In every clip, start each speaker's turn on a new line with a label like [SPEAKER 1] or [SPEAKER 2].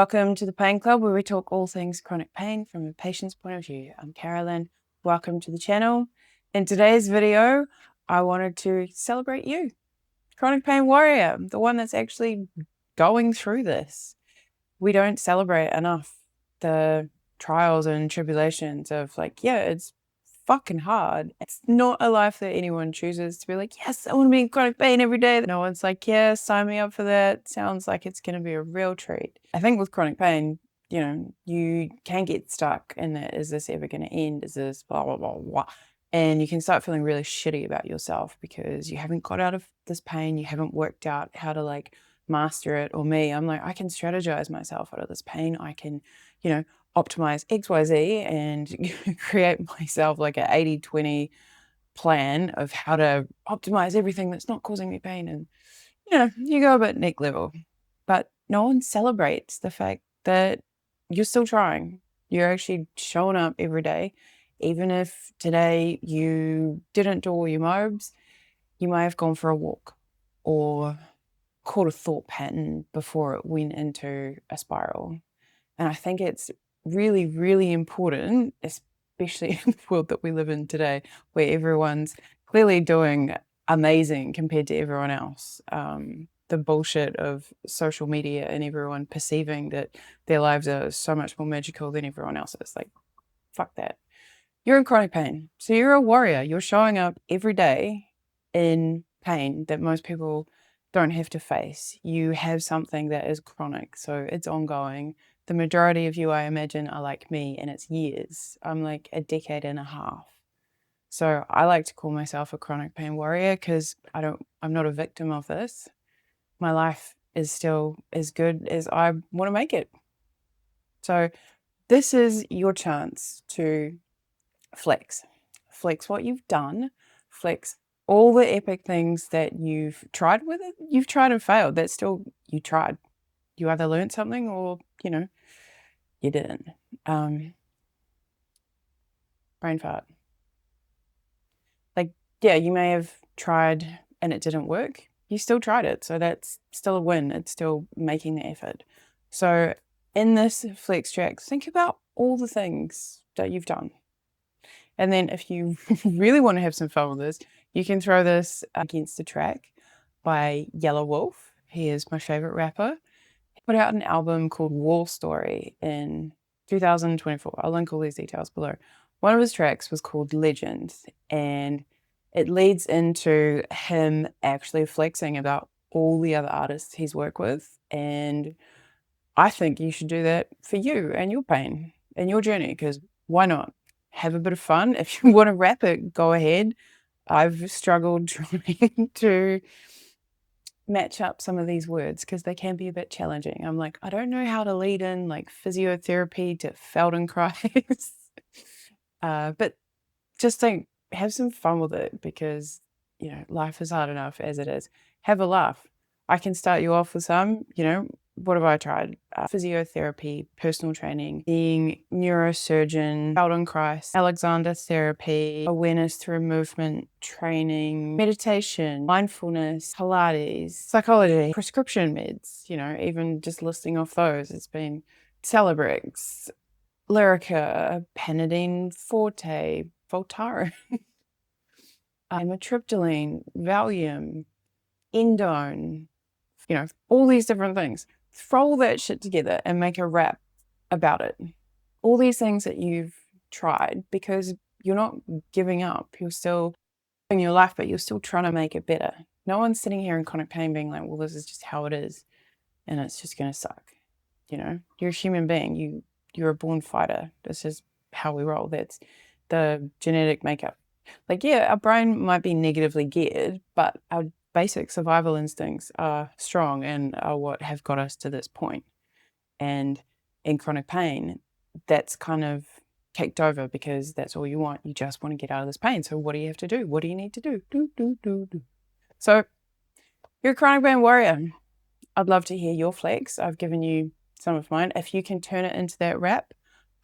[SPEAKER 1] Welcome to the Pain Club, where we talk all things chronic pain from a patient's point of view. I'm Carolyn. Welcome to the channel. In today's video, I wanted to celebrate you, chronic pain warrior, the one that's actually going through this. We don't celebrate enough the trials and tribulations of it's fucking hard. It's not a life that anyone chooses to be like, yes, I want to be in chronic pain every day. No one's like, yeah, sign me up for that. Sounds like it's going to be a real treat. I think with chronic pain, you can get stuck in that. Is this ever going to end? Is this blah, blah, blah, blah? And you can start feeling really shitty about yourself because you haven't got out of this pain. You haven't worked out how to master it. Or me, I'm like, I can strategize myself out of this pain. I can, optimize XYZ and create myself like an 80-20 plan of how to optimize everything that's not causing me pain. And, you go a bit neck level, but no one celebrates the fact that you're still trying. You're actually showing up every day. Even if today you didn't do all your mobs, you may have gone for a walk or caught a thought pattern before it went into a spiral. And I think it's really, really important, especially in the world that we live in today, where everyone's clearly doing amazing compared to everyone else. The bullshit of social media and everyone perceiving that their lives are so much more magical than everyone else's. Like, fuck that. You're in chronic pain. So you're a warrior. You're showing up every day in pain that most people don't have to face. You have something that is chronic, so it's ongoing. The majority of you, I imagine, are like me, and it's years. I'm like a decade and a half. So I like to call myself a chronic pain warrior because I'm not a victim of this. My life is still as good as I want to make it. So this is your chance to flex what you've done, flex all the epic things that you've tried with it. You've tried and failed. That's still, you tried. You either learned something or, you didn't. Brain fart. Yeah, you may have tried and it didn't work. You still tried it. So that's still a win. It's still making the effort. So in this flex track, think about all the things that you've done. And then if you really want to have some fun with this, you can throw this against the track by Yelawolf. He is my favorite rapper. He put out an album called War Story in 2024. I'll link all these details below. One of his tracks was called Legends, and it leads into him actually flexing about all the other artists he's worked with. And I think you should do that for you and your pain and your journey, because why not? Have a bit of fun. If you want to rap it, go ahead. I've struggled trying to match up some of these words because they can be a bit challenging. I'm like, I don't know how to lead in physiotherapy to Feldenkrais. But just have some fun with it because, life is hard enough as it is. Have a laugh. I can start you off with some, what have I tried? Physiotherapy, personal training, being neurosurgeon, Feldenkrais, Alexander therapy, awareness through movement training, meditation, mindfulness, Pilates, psychology, prescription meds, even just listing off those. It's been Celebrex, Lyrica, Panadine Forte, Voltaren, amitriptyline, Valium, Endone, all these different things. Throw all that shit together and make a rap about it. All these things that you've tried, because you're not giving up. You're still in your life, but you're still trying to make it better. No one's sitting here in chronic pain being like, well, this is just how it is and it's just going to suck. You're a human being. You're a born fighter. This is how we roll. That's the genetic makeup. Our brain might be negatively geared, but our basic survival instincts are strong and are what have got us to this point. And in chronic pain, that's kind of kicked over because that's all you want. You just want to get out of this pain. So what do you have to do? What do you need to do? Do. So you're a chronic pain warrior. I'd love to hear your flex. I've given you some of mine. If you can turn it into that rap,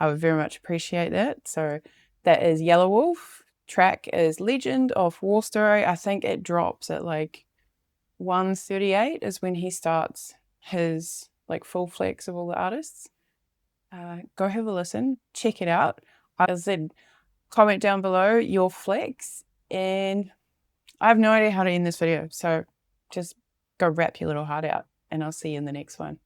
[SPEAKER 1] I would very much appreciate that. So that is Yelawolf. Track is Legend of War Story. I think it drops at 1:38 is when he starts his like full flex of all the artists. Go have a listen, check it out. As I said, comment down below your flex, and I have no idea how to end this video, so just go wrap your little heart out, and I'll see you in the next one.